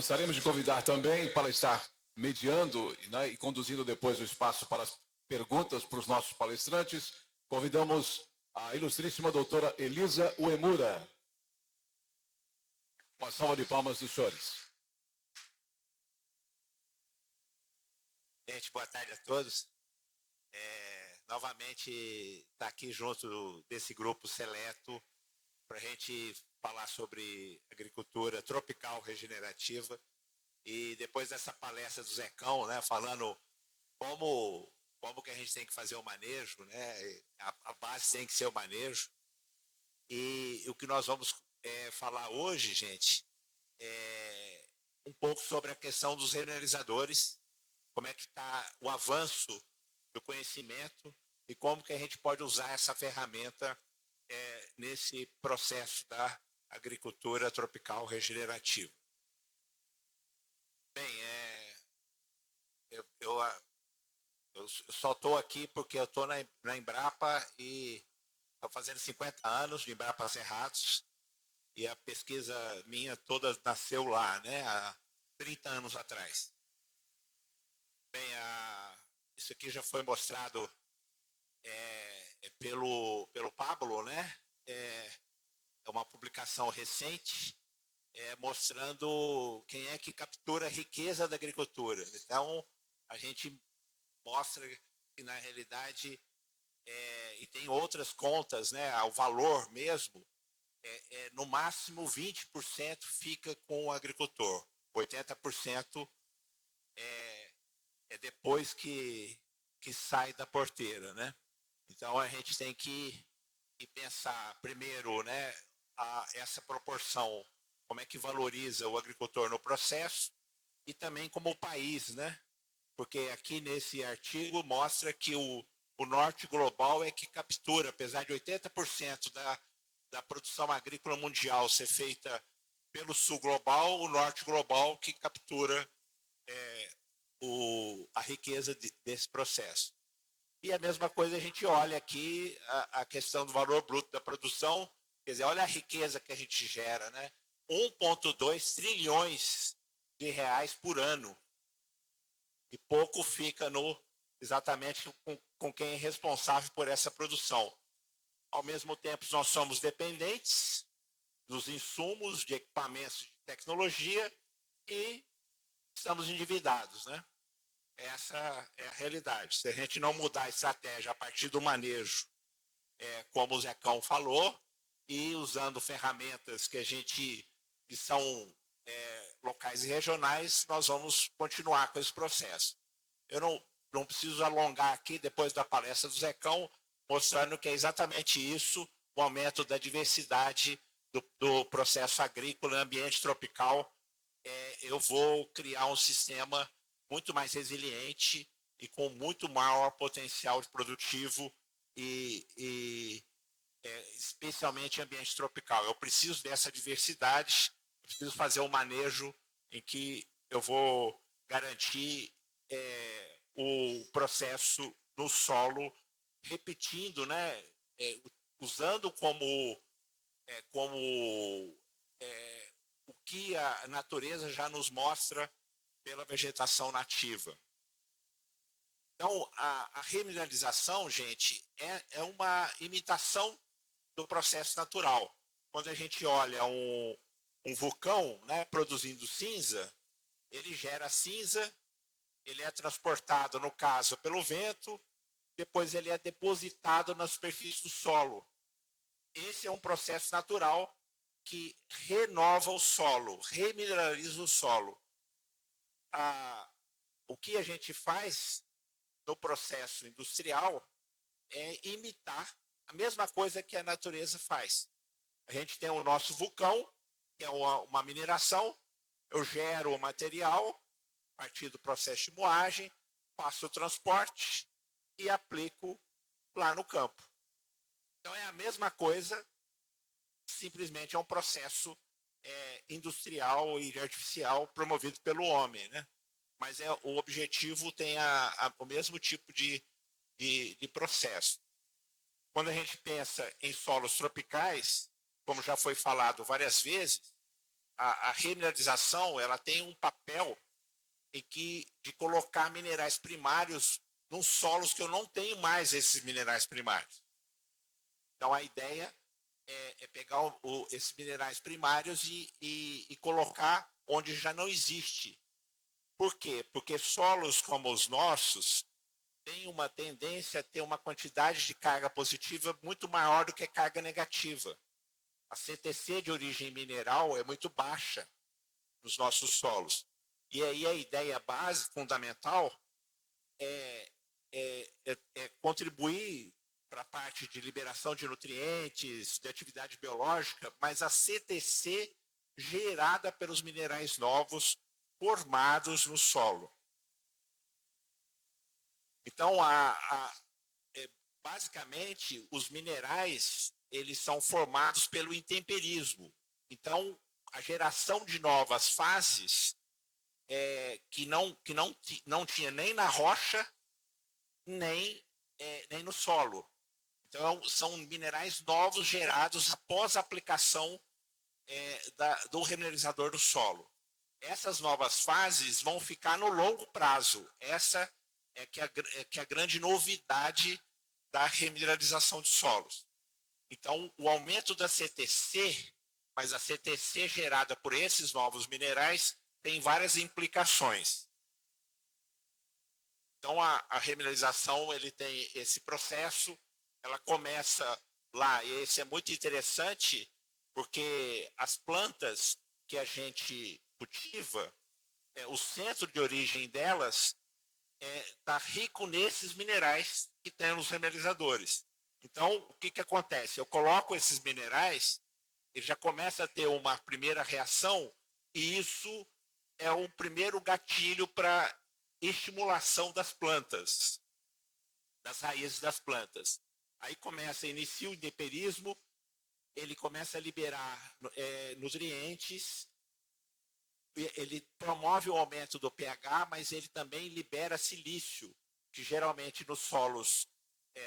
Gostaríamos de convidar também para estar mediando, né, e conduzindo depois o espaço para as perguntas para os nossos palestrantes. Convidamos a ilustríssima doutora Elisa Uemura. Uma salva de palmas dos senhores. Gente, boa tarde a todos. Novamente, estar aqui junto desse grupo seleto para a gente falar sobre agricultura tropical regenerativa. E depois dessa palestra do Zecão, né, falando como que a gente tem que fazer o manejo, né, a base tem que ser o manejo. E o que nós vamos falar hoje, gente, é um pouco sobre a questão dos regionalizadores, como é que está o avanço do conhecimento e como que a gente pode usar essa ferramenta nesse processo da agricultura tropical regenerativa. Bem, eu só estou aqui porque eu estou na Embrapa e estou fazendo 50 anos de Embrapa Cerrados e a pesquisa minha toda nasceu lá, né, há 30 anos atrás. Bem, isso aqui já foi mostrado pelo Pablo, né? É uma publicação recente mostrando quem é que captura a riqueza da agricultura. Então, a gente mostra que, na realidade, e tem outras contas, né? O valor mesmo, no máximo 20% fica com o agricultor, 80% é depois que sai da porteira, né? Então a gente tem que pensar primeiro, né, essa proporção, como é que valoriza o agricultor no processo e também como o país, né? Porque aqui nesse artigo mostra que o norte global é que captura, apesar de 80% da produção agrícola mundial ser feita pelo sul global, o norte global que captura a riqueza desse processo. E a mesma coisa a gente olha aqui a questão do valor bruto da produção, quer dizer, olha a riqueza que a gente gera, né? 1,2 trilhões de reais por ano. E pouco fica exatamente com quem é responsável por essa produção. Ao mesmo tempo, nós somos dependentes dos insumos, de equipamentos, de tecnologia e estamos endividados, né? Essa é a realidade. Se a gente não mudar a estratégia a partir do manejo, como o Zecão falou, e usando ferramentas que são locais e regionais, nós vamos continuar com esse processo. Eu não preciso alongar aqui, depois da palestra do Zecão, mostrando que é exatamente isso, o aumento da diversidade do processo agrícola em ambiente tropical. Eu vou criar um sistema muito mais resiliente e com muito maior potencial produtivo especialmente em ambiente tropical. Eu preciso dessa diversidade, eu preciso fazer um manejo em que eu vou garantir o processo no solo, repetindo, né, usando como o que a natureza já nos mostra pela vegetação nativa. Então, a remineralização, gente, é uma imitação do processo natural. Quando a gente olha um vulcão, né, produzindo cinza, ele gera cinza, ele é transportado, no caso, pelo vento, depois ele é depositado na superfície do solo. Esse é um processo natural que renova o solo, remineraliza o solo. O que a gente faz no processo industrial é imitar a mesma coisa que a natureza faz. A gente tem o nosso vulcão, que é uma mineração, eu gero o material a partir do processo de moagem, faço o transporte e aplico lá no campo. Então é a mesma coisa, simplesmente é um processo industrial e artificial promovido pelo homem, né? Mas o objetivo tem o mesmo tipo de processo. Quando a gente pensa em solos tropicais, como já foi falado várias vezes, a remineralização ela tem um papel de colocar minerais primários nos solos que eu não tenho mais esses minerais primários. Então, a ideia é pegar esses minerais primários e colocar onde já não existe. Por quê? Porque solos como os nossos têm uma tendência a ter uma quantidade de carga positiva muito maior do que carga negativa. A CTC de origem mineral é muito baixa nos nossos solos. E aí a ideia base, fundamental, é contribuir para a parte de liberação de nutrientes, de atividade biológica, mas a CTC gerada pelos minerais novos formados no solo. Então, basicamente, os minerais eles são formados pelo intemperismo. Então, a geração de novas fases que não tinha nem na rocha, nem no solo. Então, são minerais novos gerados após a aplicação do remineralizador do solo. Essas novas fases vão ficar no longo prazo. Essa que é a grande novidade da remineralização de solos. Então, o aumento da CTC, mas a CTC gerada por esses novos minerais, tem várias implicações. Então, a remineralização ele tem esse processo, ela começa lá, e esse é muito interessante, porque as plantas que a gente cultiva, o centro de origem delas está rico nesses minerais que tem nos remineralizadores. Então, o que acontece? Eu coloco esses minerais, ele já começa a ter uma primeira reação, e isso é um primeiro gatilho para estimulação das plantas, das raízes das plantas. Aí inicia o intemperismo, ele começa a liberar nutrientes, ele promove o aumento do pH, mas ele também libera silício, que geralmente nos solos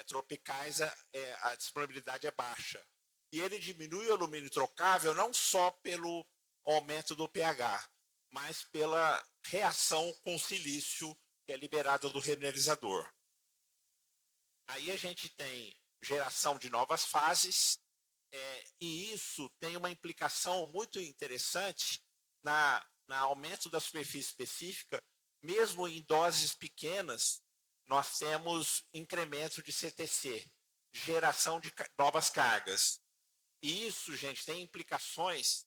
tropicais a disponibilidade é baixa. E ele diminui o alumínio trocável não só pelo aumento do pH, mas pela reação com o silício que é liberado do remineralizador. Aí a gente tem geração de novas fases, e isso tem uma implicação muito interessante no aumento da superfície específica. Mesmo em doses pequenas, nós temos incremento de CTC, geração de novas cargas. E isso, gente, tem implicações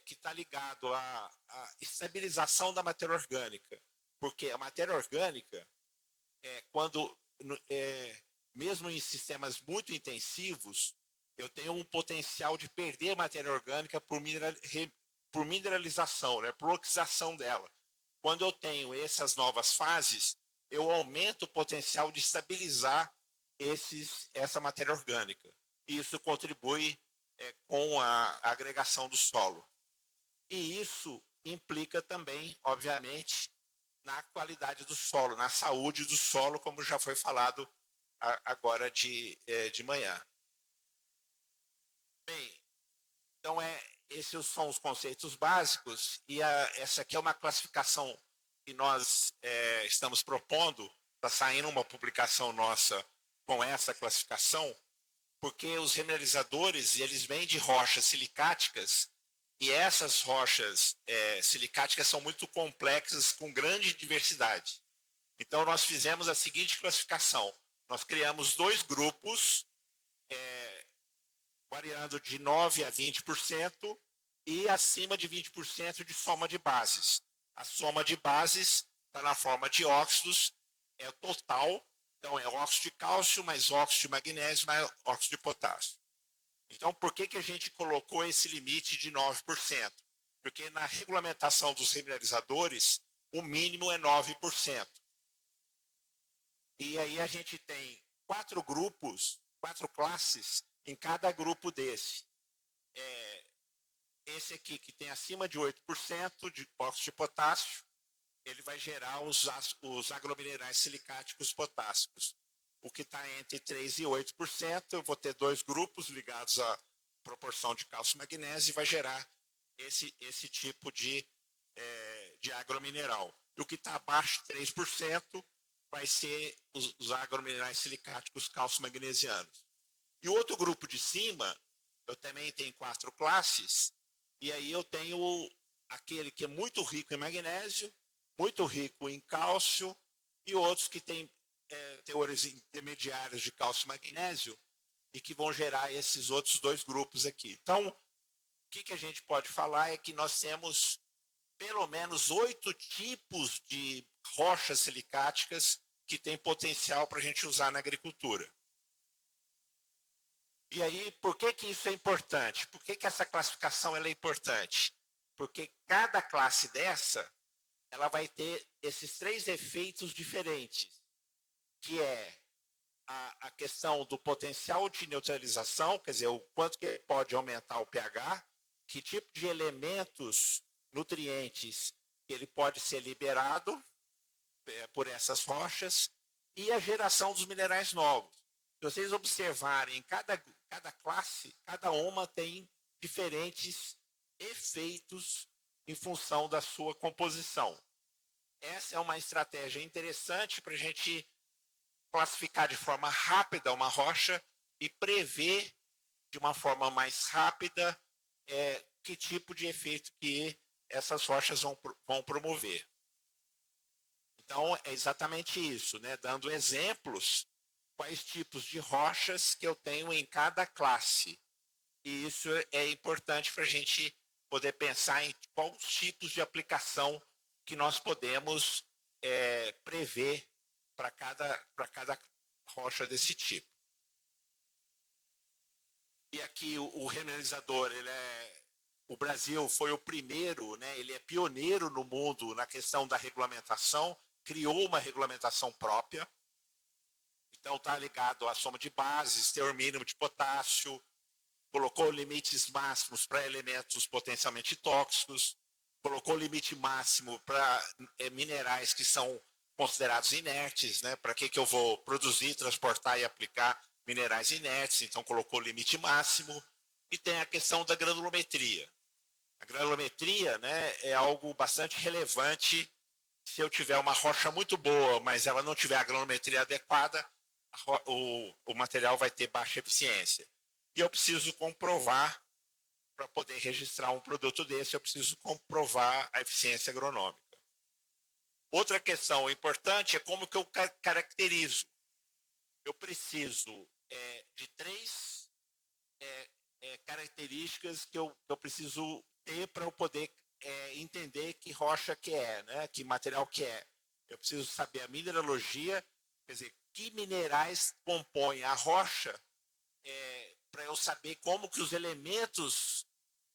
que está ligado à estabilização da matéria orgânica. Porque a matéria orgânica, mesmo em sistemas muito intensivos, eu tenho um potencial de perder matéria orgânica por mineralização, por oxidação dela. Quando eu tenho essas novas fases, eu aumento o potencial de estabilizar essa matéria orgânica. E isso contribui com a agregação do solo. E isso implica também, obviamente, na qualidade do solo, na saúde do solo, como já foi falado agora de manhã. Bem, então esses são os conceitos básicos, e essa aqui é uma classificação que nós estamos propondo, está saindo uma publicação nossa com essa classificação, porque os remineralizadores eles vêm de rochas silicáticas, e essas rochas silicáticas são muito complexas, com grande diversidade. Então, nós fizemos a seguinte classificação. Nós criamos 2 grupos, variando de 9% a 20%, e acima de 20% de soma de bases. A soma de bases está na forma de óxidos, é total, então é óxido de cálcio, mais óxido de magnésio, mais óxido de potássio. Então, por que a gente colocou esse limite de 9%? Porque na regulamentação dos remineralizadores, o mínimo é 9%. E aí a gente tem 4 grupos, 4 classes em cada grupo desse. Esse aqui, que tem acima de 8% de óxido de potássio, ele vai gerar os agrominerais silicáticos potássicos. O que está entre 3% e 8%, eu vou ter 2 grupos ligados à proporção de cálcio e magnésio, e vai gerar esse tipo de agromineral. E o que está abaixo de 3% vai ser os agrominerais silicáticos cálcio-magnesianos. E o outro grupo de cima, eu também tenho 4 classes, e aí eu tenho aquele que é muito rico em magnésio, muito rico em cálcio, e outros que têm teores intermediários de cálcio e magnésio, e que vão gerar esses outros 2 grupos aqui. Então, o que a gente pode falar é que nós temos pelo menos 8 tipos de rochas silicáticas que têm potencial para a gente usar na agricultura. E aí, por que isso é importante? Por que essa classificação ela é importante? Porque cada classe dessa, ela vai ter esses 3 efeitos diferentes, que é a questão do potencial de neutralização, quer dizer, o quanto que pode aumentar o pH, que tipo de elementos, nutrientes, ele pode ser liberado por essas rochas, e a geração dos minerais novos. Se vocês observarem, cada classe, cada uma tem diferentes efeitos em função da sua composição. Essa é uma estratégia interessante para a gente classificar de forma rápida uma rocha e prever de uma forma mais rápida que tipo de efeito que essas rochas vão promover. Então, é exatamente isso, né? Dando exemplos, quais tipos de rochas que eu tenho em cada classe. E isso é importante para a gente poder pensar em quais tipos de aplicação que nós podemos prever para cada rocha desse tipo. E aqui o remineralizador, o Brasil foi o primeiro, né? Ele é pioneiro no mundo na questão da regulamentação, criou uma regulamentação própria. Então está ligado à soma de bases, teor mínimo de potássio, colocou limites máximos para elementos potencialmente tóxicos, colocou limite máximo para minerais que são considerados inertes, né? Para que eu vou produzir, transportar e aplicar minerais inertes, então colocou limite máximo. E tem a questão da granulometria. A granulometria, né, é algo bastante relevante. Se eu tiver uma rocha muito boa, mas ela não tiver a granulometria adequada, o material vai ter baixa eficiência. E eu preciso comprovar, para poder registrar um produto desse, eu preciso comprovar a eficiência agronômica. Outra questão importante é como que eu caracterizo. Eu preciso de 3 características que eu preciso ter para eu poder entender que rocha que é, né? Que material que é. Eu preciso saber a mineralogia, quer dizer, que minerais compõem a rocha, para eu saber como que os elementos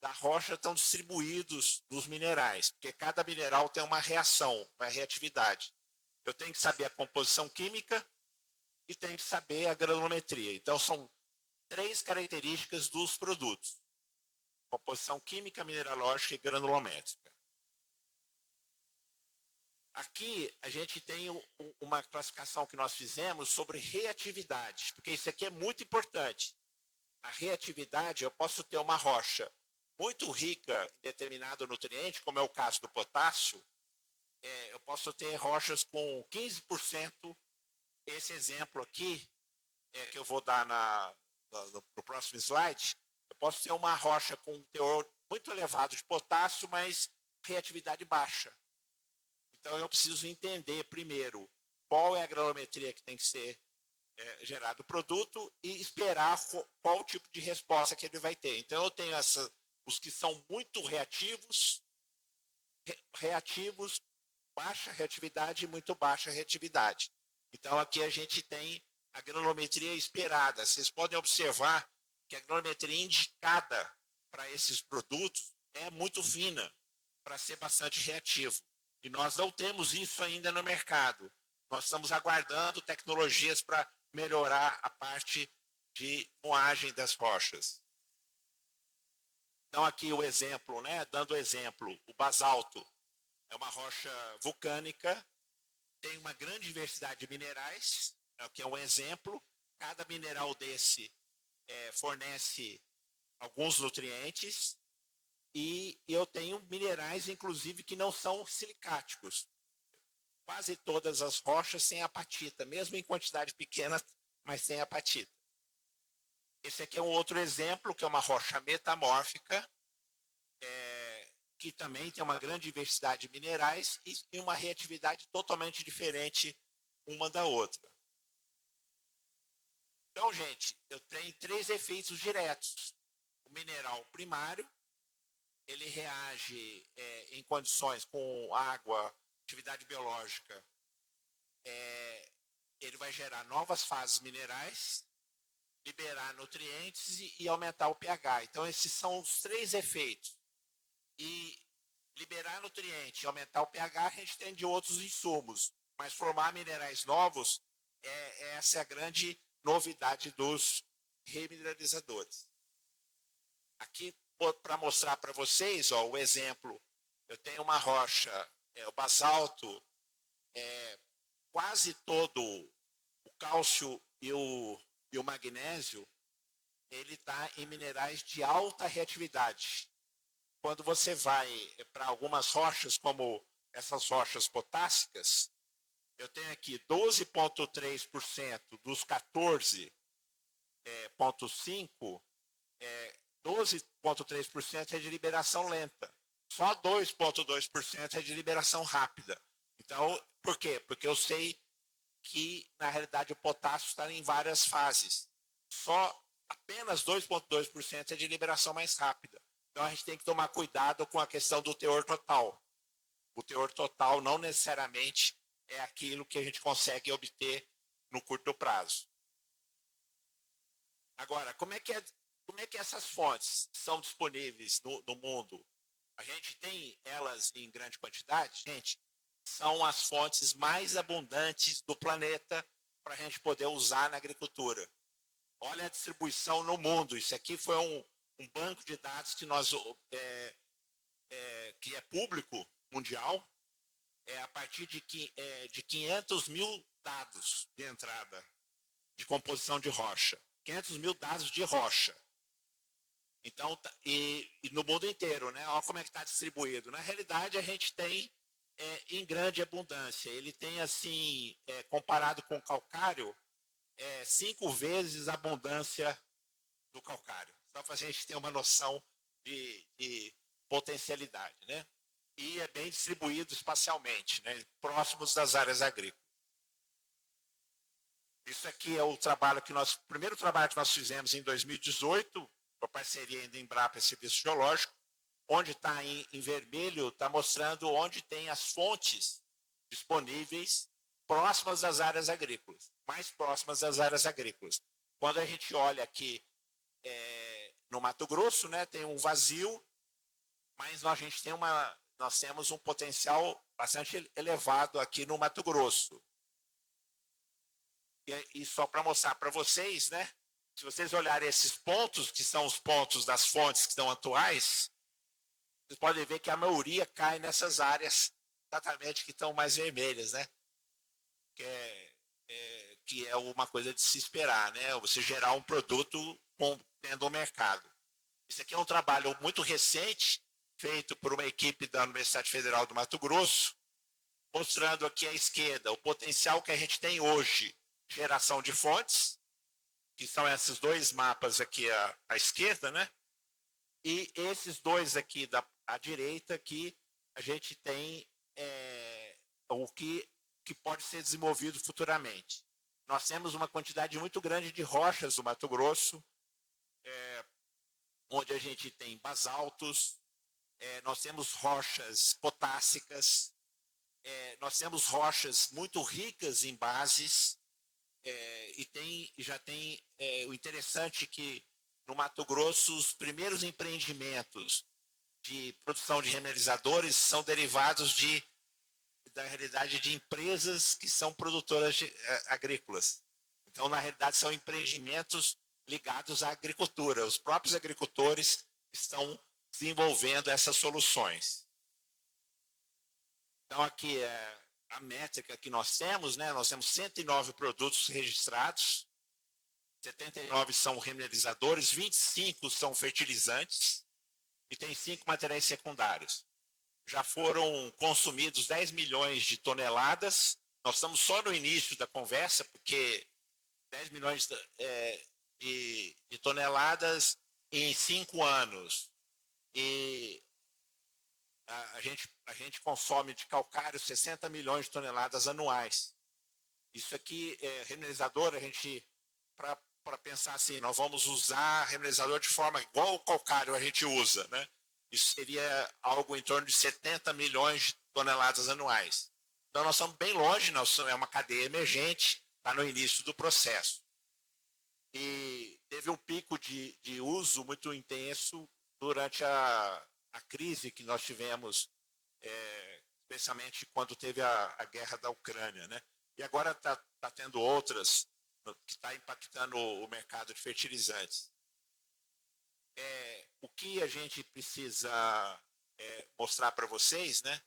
da rocha estão distribuídos nos minerais, porque cada mineral tem uma reação, uma reatividade. Eu tenho que saber a composição química e tenho que saber a granulometria. Então, são 3 características dos produtos: composição química, mineralógica e granulométrica. Aqui a gente tem uma classificação que nós fizemos sobre reatividade, porque isso aqui é muito importante. A reatividade, eu posso ter uma rocha muito rica em determinado nutriente, como é o caso do potássio, eu posso ter rochas com 15%, esse exemplo aqui, que eu vou dar no próximo slide, eu posso ter uma rocha com um teor muito elevado de potássio, mas reatividade baixa. Então, eu preciso entender, primeiro, qual é a granulometria que tem que ser gerado o produto e esperar qual tipo de resposta que ele vai ter. Então, eu tenho os que são muito reativos, baixa reatividade e muito baixa reatividade. Então, aqui a gente tem a granulometria esperada. Vocês podem observar que a granulometria indicada para esses produtos é muito fina, para ser bastante reativo. E nós não temos isso ainda no mercado. Nós estamos aguardando tecnologias para melhorar a parte de moagem das rochas. Então, aqui o exemplo, né? Dando exemplo, o basalto é uma rocha vulcânica, tem uma grande diversidade de minerais, que é um exemplo. Cada mineral desse fornece alguns nutrientes. E eu tenho minerais, inclusive, que não são silicáticos. Quase todas as rochas têm apatita, mesmo em quantidade pequena, mas tem apatita. Esse aqui é um outro exemplo, que é uma rocha metamórfica, que também tem uma grande diversidade de minerais e uma reatividade totalmente diferente uma da outra. Então, gente, eu tenho 3 efeitos diretos. O mineral primário, ele reage em condições com água, atividade biológica, ele vai gerar novas fases minerais, liberar nutrientes e aumentar o pH. Então, esses são os 3 efeitos. E liberar nutrientes e aumentar o pH, a gente tem de outros insumos. Mas formar minerais novos, essa é a grande novidade dos remineralizadores. Aqui, para mostrar para vocês, ó, o exemplo, eu tenho uma rocha, o basalto, quase todo o cálcio e o magnésio, ele está em minerais de alta reatividade. Quando você vai para algumas rochas, como essas rochas potássicas, eu tenho aqui 12,3% dos 14,5%, 12,3% é de liberação lenta. Só 2,2% é de liberação rápida. Então, por quê? Porque eu sei que, na realidade, o potássio está em várias fases. Apenas 2,2% é de liberação mais rápida. Então, a gente tem que tomar cuidado com a questão do teor total. O teor total não necessariamente é aquilo que a gente consegue obter no curto prazo. Agora, como é que essas fontes são disponíveis no mundo? A gente tem elas em grande quantidade? Gente, são as fontes mais abundantes do planeta para a gente poder usar na agricultura. Olha a distribuição no mundo. Isso aqui foi um banco de dados que que é público mundial, a partir de 500 mil dados de entrada de composição de rocha. 500 mil dados de rocha. Então, e no mundo inteiro, né? Olha como é que está distribuído. Na realidade, a gente tem em grande abundância. Ele tem, assim, comparado com o calcário, 5 vezes a abundância do calcário. Só para a gente ter uma noção de potencialidade, né? E é bem distribuído espacialmente, né? Próximos das áreas agrícolas. Isso aqui é o primeiro trabalho que nós fizemos em 2018, com a parceria ainda Embrapa e Serviço Geológico, onde está em vermelho, está mostrando onde tem as fontes disponíveis próximas das áreas agrícolas, mais próximas das áreas agrícolas. Quando a gente olha aqui no Mato Grosso, né, tem um vazio, mas nós temos um potencial bastante elevado aqui no Mato Grosso. E só para mostrar para vocês, né, se vocês olharem esses pontos, que são os pontos das fontes que estão atuais, vocês podem ver que a maioria cai nessas áreas exatamente que estão mais vermelhas, né? Que é uma coisa de se esperar, né? Você gerar um produto tendo um mercado. Isso aqui é um trabalho muito recente, feito por uma equipe da Universidade Federal do Mato Grosso, mostrando aqui à esquerda o potencial que a gente tem hoje, geração de fontes, que são esses 2 mapas aqui à esquerda, né? E esses 2 aqui à direita, que a gente tem o que pode ser desenvolvido futuramente. Nós temos uma quantidade muito grande de rochas do Mato Grosso, onde a gente tem basaltos, nós temos rochas potássicas, nós temos rochas muito ricas em bases, já tem o interessante que no Mato Grosso os primeiros empreendimentos de produção de remineralizadores são derivados da realidade de empresas que são produtoras agrícolas. Então, na realidade, são empreendimentos ligados à agricultura. Os próprios agricultores estão desenvolvendo essas soluções. Então, aqui é a métrica que nós temos, né? Nós temos 109 produtos registrados, 79 são remineralizadores, 25 são fertilizantes, e tem 5 materiais secundários. Já foram consumidos 10 milhões de toneladas. Nós estamos só no início da conversa, porque 10 milhões de toneladas em 5 anos. E a gente consome de calcário 60 milhões de toneladas anuais. Isso aqui é remineralizador, a gente, para pensar assim, nós vamos usar remineralizador de forma igual o calcário a gente usa, né? Isso seria algo em torno de 70 milhões de toneladas anuais. Então, nós estamos bem longe, é uma cadeia emergente, está no início do processo. E teve um pico de uso muito intenso durante a crise que nós tivemos, especialmente quando teve a guerra da Ucrânia, né? E agora está tendo outras que está impactando o mercado de fertilizantes. O que a gente precisa mostrar para vocês, né?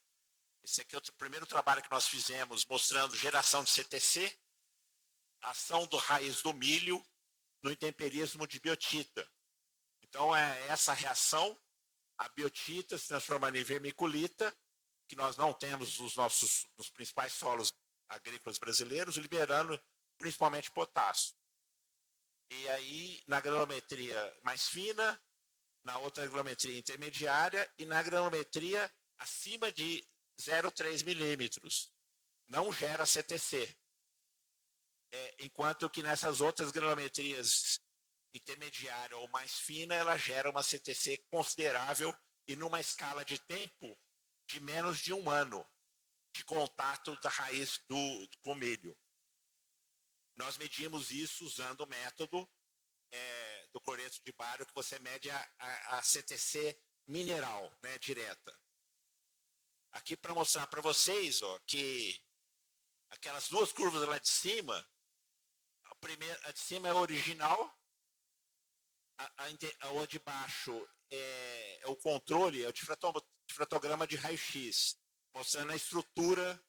Esse aqui é o primeiro trabalho que nós fizemos mostrando geração de CTC, ação do raiz do milho no intemperismo de biotita. Então, essa reação, a biotita se transformando em vermiculita, que nós não temos nos principais solos agrícolas brasileiros, liberando principalmente potássio. E aí, na granulometria mais fina, na outra granulometria intermediária e na granulometria acima de 0,3 milímetros. Não gera CTC. Enquanto que nessas outras granulometrias intermediária ou mais fina, ela gera uma CTC considerável e numa escala de tempo de menos de 1 ano de contato da raiz com milho. Nós medimos isso usando o método do cloreto de bário, que você mede a CTC mineral, né, direta. Aqui para mostrar para vocês que aquelas duas curvas lá de cima, a de cima é a original, a de baixo é o controle, é o difratograma de raio-x, mostrando a estrutura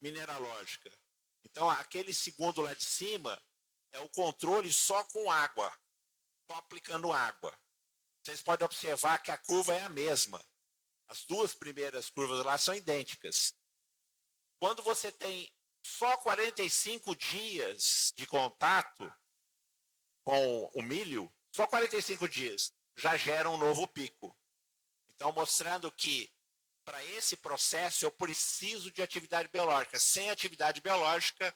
mineralógica. Então, aquele segundo lá de cima é o controle só com água, só aplicando água. Vocês podem observar que a curva é a mesma. As duas primeiras curvas lá são idênticas. Quando você tem só 45 dias de contato com o milho, só 45 dias, já gera um novo pico. Então, mostrando que para esse processo eu preciso de atividade biológica. Sem atividade biológica,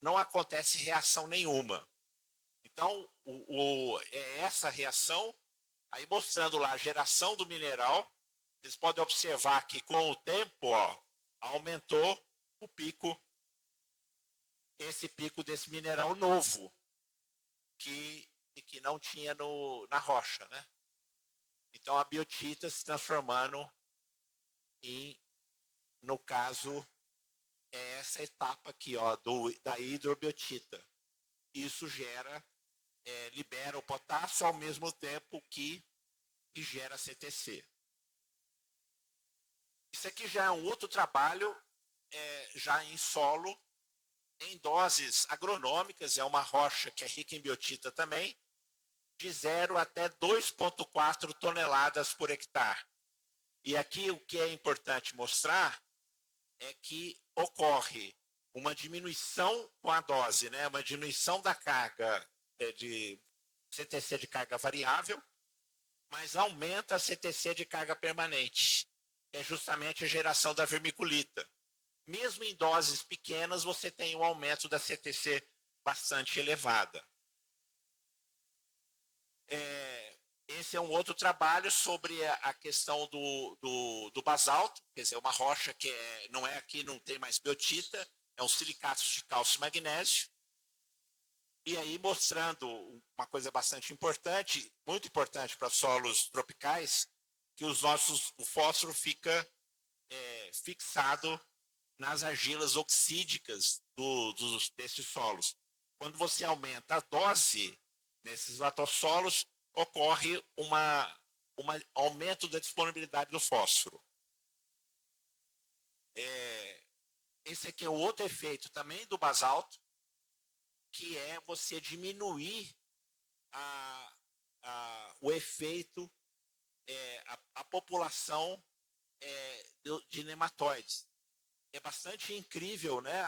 não acontece reação nenhuma. Então, essa reação, aí mostrando lá a geração do mineral, vocês podem observar que com o tempo, aumentou o pico, esse pico desse mineral novo, que não tinha na rocha, né? Então, a biotita se transformando no caso, é essa etapa aqui, da hidrobiotita. Isso libera o potássio ao mesmo tempo que gera CTC. Isso aqui já é um outro trabalho, já em solo, em doses agronômicas, é uma rocha que é rica em biotita também, de 0 até 2,4 toneladas por hectare. E aqui o que é importante mostrar é que ocorre uma diminuição com a dose, né? Uma diminuição da carga de CTC de carga variável, mas aumenta a CTC de carga permanente. É justamente a geração da vermiculita. Mesmo em doses pequenas, você tem um aumento da CTC bastante elevada. Esse é um outro trabalho sobre a questão do basalto, quer dizer, uma rocha que não é aqui, não tem mais biotita, é um silicatos de cálcio e magnésio. E aí mostrando uma coisa bastante importante, muito importante para solos tropicais, que o fósforo fica fixado nas argilas oxídicas desses solos. Quando você aumenta a dose nesses latossolos, ocorre um aumento da disponibilidade do fósforo. Esse aqui é o outro efeito também do basalto, que é você diminuir o efeito população de nematóides. É bastante incrível, né,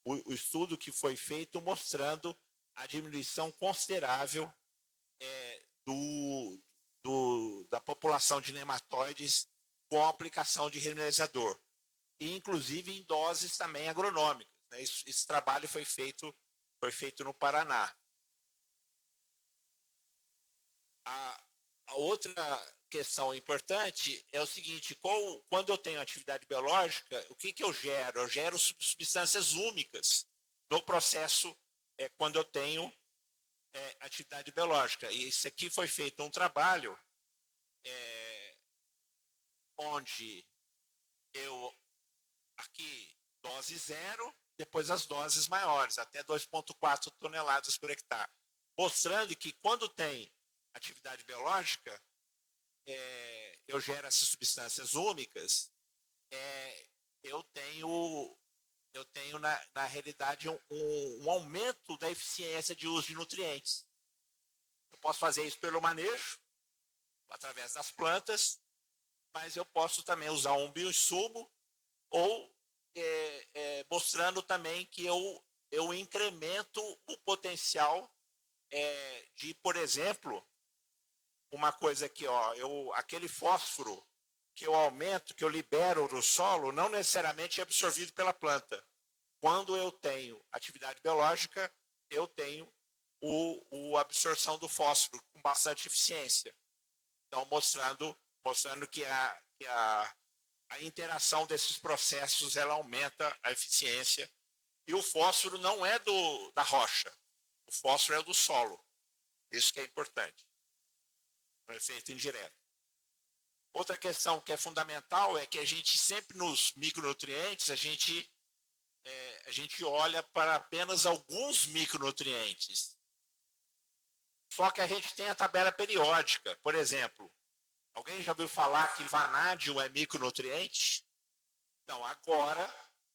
o estudo que foi feito mostrando a diminuição considerável da população de nematóides com a aplicação de remineralizador, e inclusive em doses também agronômicas, né? Esse trabalho foi feito no Paraná. A outra questão importante é o seguinte: quando eu tenho atividade biológica, o que eu gero? Eu gero substâncias úmicas no processo quando eu tenho atividade biológica. E isso aqui foi feito um trabalho onde aqui, dose zero, depois as doses maiores, até 2,4 toneladas por hectare, mostrando que quando tem atividade biológica, eu gero essas substâncias úmicas, eu tenho na realidade um aumento da eficiência de uso de nutrientes. Eu posso fazer isso pelo manejo, através das plantas, mas eu posso também usar um bioinsumo ou mostrando também que eu incremento o potencial de, por exemplo, uma coisa aqui, ó, aquele fósforo que eu aumento, que eu libero do solo, não necessariamente é absorvido pela planta. Quando eu tenho atividade biológica, eu tenho a absorção do fósforo com bastante eficiência. Então, mostrando que a interação desses processos ela aumenta a eficiência. E o fósforo não é da rocha, o fósforo é do solo. Isso que é importante. Um efeito indireto. Outra questão que é fundamental é que a gente sempre nos micronutrientes, a gente olha para apenas alguns micronutrientes. Só que a gente tem a tabela periódica. Por exemplo, alguém já ouviu falar que vanádio é micronutriente? Então, agora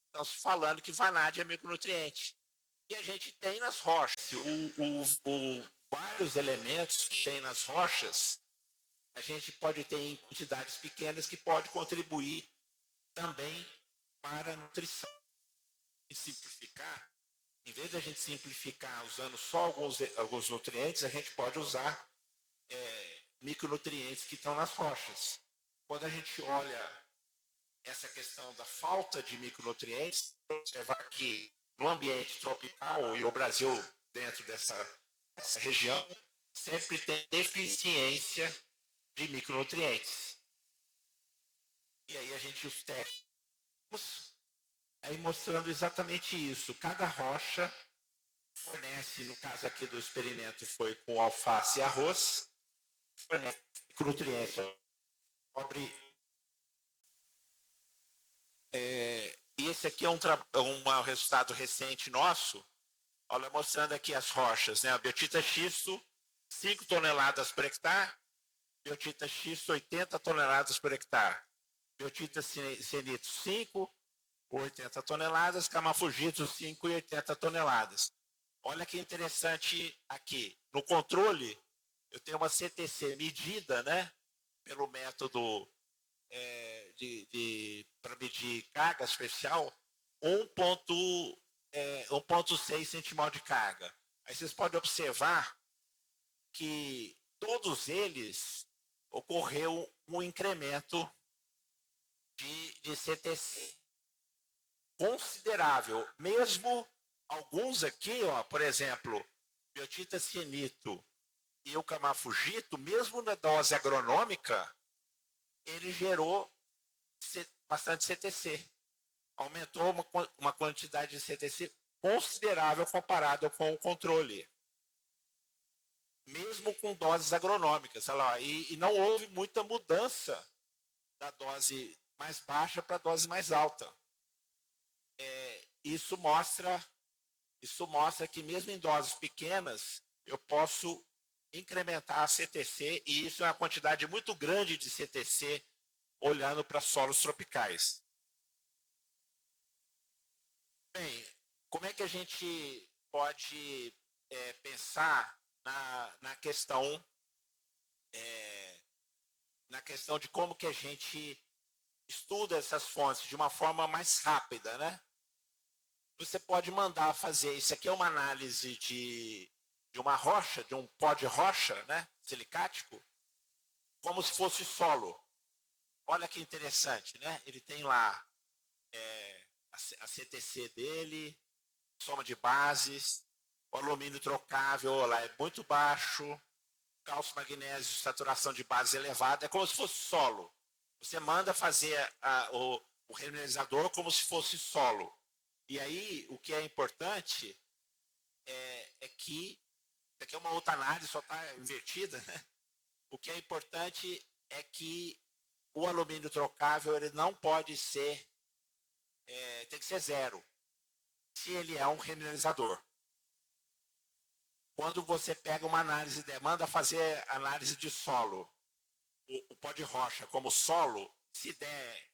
estamos falando que vanádio é micronutriente. E a gente tem nas rochas. Vários elementos que tem nas rochas, a gente pode ter em quantidades pequenas que pode contribuir também para a nutrição. E simplificar, em vez de a gente simplificar usando só alguns nutrientes, a gente pode usar micronutrientes que estão nas rochas. Quando a gente olha essa questão da falta de micronutrientes, observar que no ambiente tropical, e o Brasil dentro dessa região, sempre tem deficiência de micronutrientes. E aí a gente os técnicos aí mostrando exatamente isso. Cada rocha fornece, no caso aqui do experimento foi com alface e arroz, fornece micronutrientes. E esse aqui é um resultado recente nosso, olha, mostrando aqui as rochas, né? A biotita xisto, 5 toneladas por hectare, biotita xisto, 80 toneladas por hectare, biotita cianito, 5, 80 toneladas, camafugito, 5 e 80 toneladas. Olha que interessante aqui, no controle, eu tenho uma CTC medida, né, pelo método para medir carga especial, 1,6 centimol de carga. Aí vocês podem observar que todos eles ocorreu um incremento de CTC considerável. Mesmo alguns aqui, ó, por exemplo, biotita cianito e o camafugito, mesmo na dose agronômica, ele gerou bastante CTC. Aumentou uma quantidade de CTC considerável comparado com o controle. Mesmo com doses agronômicas. Olha lá, e não houve muita mudança da dose mais baixa para a dose mais alta. Isso mostra que mesmo em doses pequenas, eu posso incrementar a CTC, e isso é uma quantidade muito grande de CTC olhando para solos tropicais. Bem, como é que a gente pode pensar na questão questão de como que a gente estuda essas fontes de uma forma mais rápida, né? Você pode mandar fazer, isso aqui é uma análise de uma rocha, de um pó de rocha, né? Silicático, como se fosse solo. Olha que interessante, né? Ele tem lá a CTC dele, soma de bases, o alumínio trocável lá é muito baixo, cálcio, magnésio, saturação de base elevada, é como se fosse solo. Você manda fazer o remineralizador como se fosse solo. E aí, o que é importante é que, isso aqui é uma outra análise, só está invertida, né? O que é importante é que o alumínio trocável ele não pode ser, tem que ser zero, se ele é um remineralizador. Quando você pega uma análise, manda fazer análise de solo, o pó de rocha como solo, se der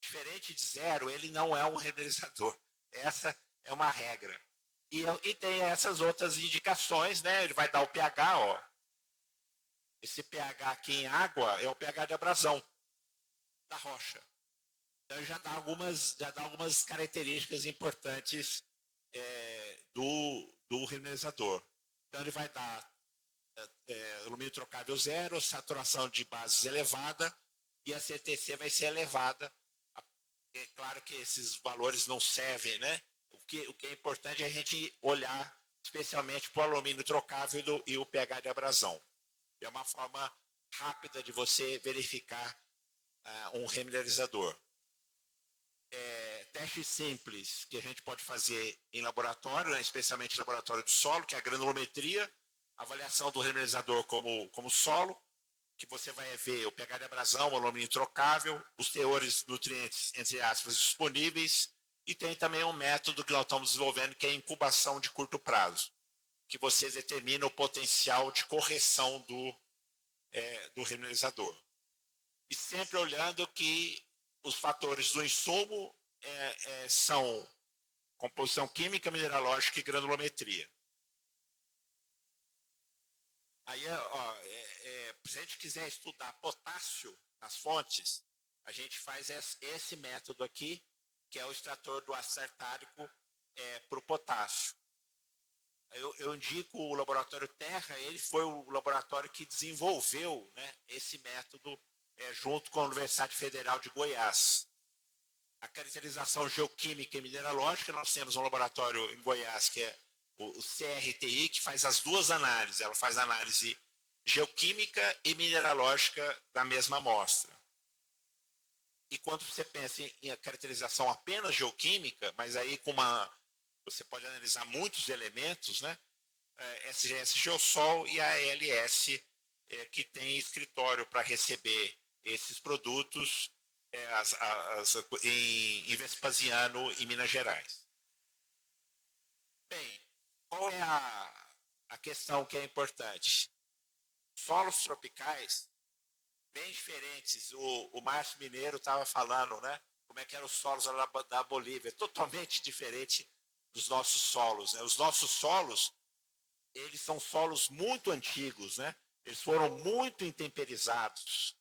diferente de zero, ele não é um remineralizador. Essa é uma regra. E tem essas outras indicações, né? Ele vai dar o pH, ó. Esse pH aqui em água é o pH de abrasão da rocha. Então já dá algumas características importantes do remineralizador. Então ele vai dar alumínio trocável zero, saturação de bases elevada e a CTC vai ser elevada. É claro que esses valores não servem, né? O que é importante é a gente olhar especialmente para o alumínio trocável e o pH de abrasão. É uma forma rápida de você verificar um remineralizador. Testes simples que a gente pode fazer em laboratório, né, especialmente em laboratório de solo, que é a granulometria, avaliação do remineralizador como solo, que você vai ver o pH de abrasão, o alumínio trocável, os teores de nutrientes, entre aspas, disponíveis, e tem também um método que nós estamos desenvolvendo, que é a incubação de curto prazo, que você determina o potencial de correção do remineralizador. E sempre olhando que os fatores do insumo são composição química, mineralógica e granulometria. Aí, se a gente quiser estudar potássio nas fontes, a gente faz esse método aqui, que é o extrator do ácido tartárico para o potássio. Eu indico o laboratório Terra, ele foi o laboratório que desenvolveu, né, esse método junto com a Universidade Federal de Goiás. A caracterização geoquímica e mineralógica, nós temos um laboratório em Goiás, que é o CRTI, que faz as duas análises. Ela faz a análise geoquímica e mineralógica da mesma amostra. E quando você pensa em caracterização apenas geoquímica, mas aí você pode analisar muitos elementos, né? SGS Geosol e a ALS, que tem escritório para receber esses produtos em Vespasiano e Minas Gerais. Bem, qual é a questão que é importante? Solos tropicais, bem diferentes. O Márcio Mineiro estava falando, né? Como é que eram os solos da Bolívia, totalmente diferente dos nossos solos, né? Os nossos solos, eles são solos muito antigos, né? Eles foram muito intemperizados.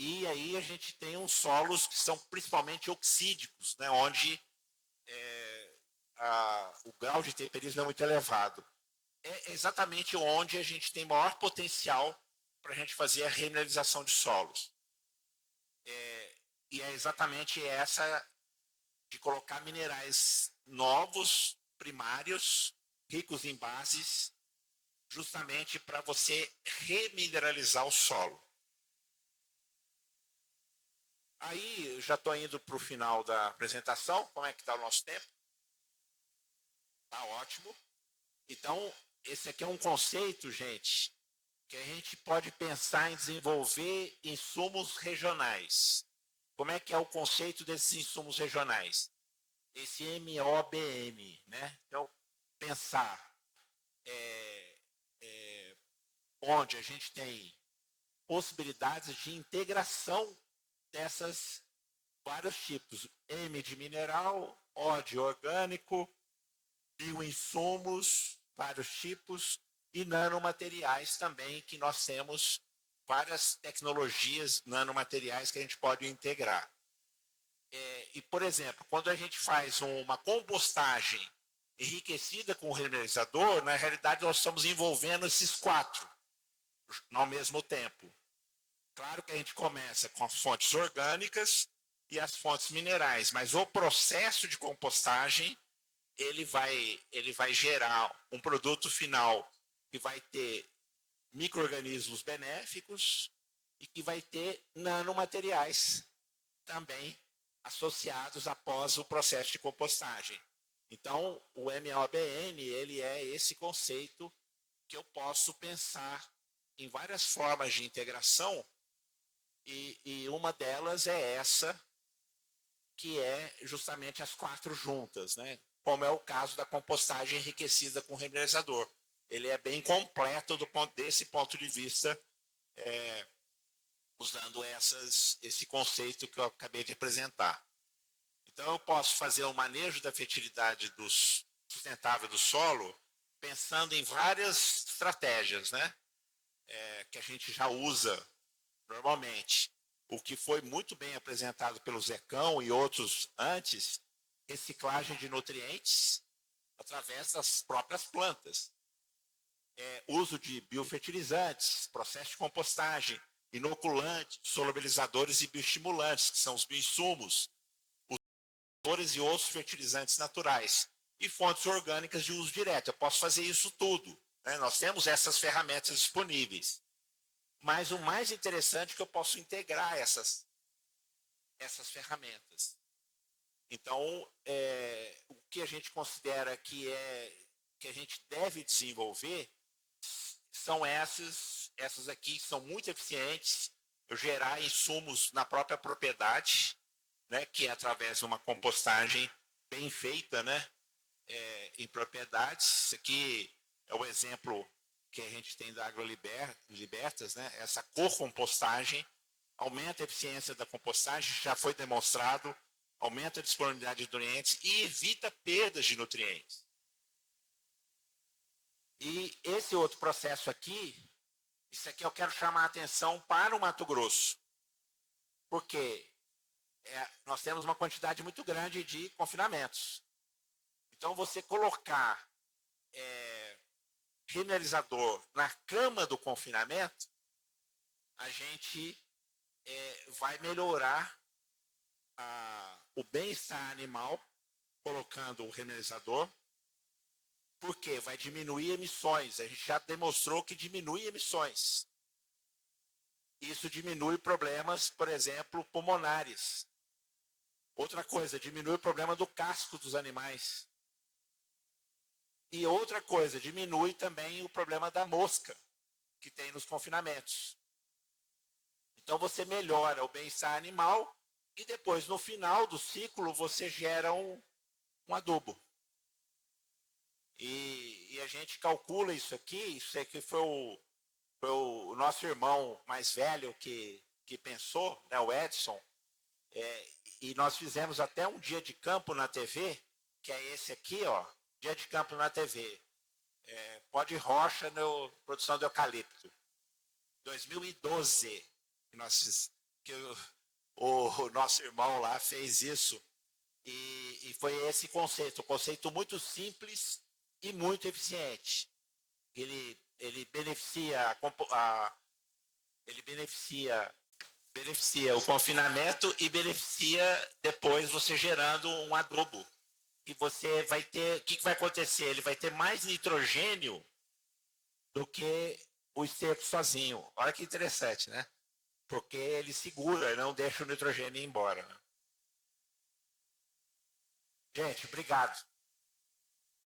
E aí a gente tem uns solos que são principalmente oxídicos, né? Onde o grau de temperismo é muito elevado. É exatamente onde a gente tem maior potencial para a gente fazer a remineralização de solos. E é exatamente essa de colocar minerais novos, primários, ricos em bases, justamente para você remineralizar o solo. Aí, eu já estou indo para o final da apresentação. Como é que está o nosso tempo? Está ótimo. Então, esse aqui é um conceito, gente, que a gente pode pensar em desenvolver insumos regionais. Como é que é o conceito desses insumos regionais? Esse MOBM, né? Então, pensar onde a gente tem possibilidades de integração dessas vários tipos. M de mineral, O de orgânico, bioinsumos, vários tipos, e nanomateriais também, que nós temos várias tecnologias nanomateriais que a gente pode integrar. E, por exemplo, quando a gente faz uma compostagem enriquecida com o remineralizador, na realidade nós estamos envolvendo esses 4 ao mesmo tempo. Claro que a gente começa com as fontes orgânicas e as fontes minerais, mas o processo de compostagem ele vai gerar um produto final que vai ter micro-organismos benéficos e que vai ter nanomateriais também associados após o processo de compostagem. Então, o MOBN, ele é esse conceito que eu posso pensar em várias formas de integração e uma delas é essa, que é justamente as 4 juntas, né? Como é o caso da compostagem enriquecida com remineralizador. Ele é bem completo desse ponto de vista, usando esse conceito que eu acabei de apresentar. Então, eu posso fazer o manejo da fertilidade sustentável do solo pensando em várias estratégias, né? Que a gente já usa normalmente. O que foi muito bem apresentado pelo Zecão e outros antes, reciclagem de nutrientes através das próprias plantas. Uso de biofertilizantes, processo de compostagem, inoculantes, solubilizadores e bioestimulantes, que são os bioinsumos, e outros fertilizantes naturais, e fontes orgânicas de uso direto. Eu posso fazer isso tudo, né? Nós temos essas ferramentas disponíveis. Mas o mais interessante é que eu posso integrar essas ferramentas. Então, o que a gente considera que a gente deve desenvolver são essas aqui, que são muito eficientes, gerar insumos na própria propriedade, né, que é através de uma compostagem bem feita, né, em propriedades. Isso aqui é o exemplo que a gente tem da AgroLibertas, né? Essa co-compostagem aumenta a eficiência da compostagem, já foi demonstrado, aumenta a disponibilidade de nutrientes e evita perdas de nutrientes. E esse outro processo aqui, isso aqui eu quero chamar a atenção para o Mato Grosso, porque nós temos uma quantidade muito grande de confinamentos. Então, você colocar remineralizador na cama do confinamento, a gente vai melhorar o bem-estar animal, colocando o remineralizador, porque vai diminuir emissões. A gente já demonstrou que diminui emissões. Isso diminui problemas, por exemplo, pulmonares. Outra coisa, diminui o problema do casco dos animais. E outra coisa, diminui também o problema da mosca que tem nos confinamentos. Então, você melhora o bem-estar animal e depois, no final do ciclo, você gera um adubo. E a gente calcula isso aqui foi o nosso irmão mais velho que pensou, né, o Edson, e nós fizemos até um dia de campo na TV, que é esse aqui, ó, dia de campo na TV, pó de rocha na produção de eucalipto. 2012, que o nosso irmão lá fez isso, e foi esse conceito, um conceito muito simples e muito eficiente. Ele beneficia o confinamento e beneficia depois você gerando um adubo. E você vai ter, o que vai acontecer? Ele vai ter mais nitrogênio do que o esterco sozinho. Olha que interessante, né? Porque ele segura, não deixa o nitrogênio ir embora. Gente, obrigado.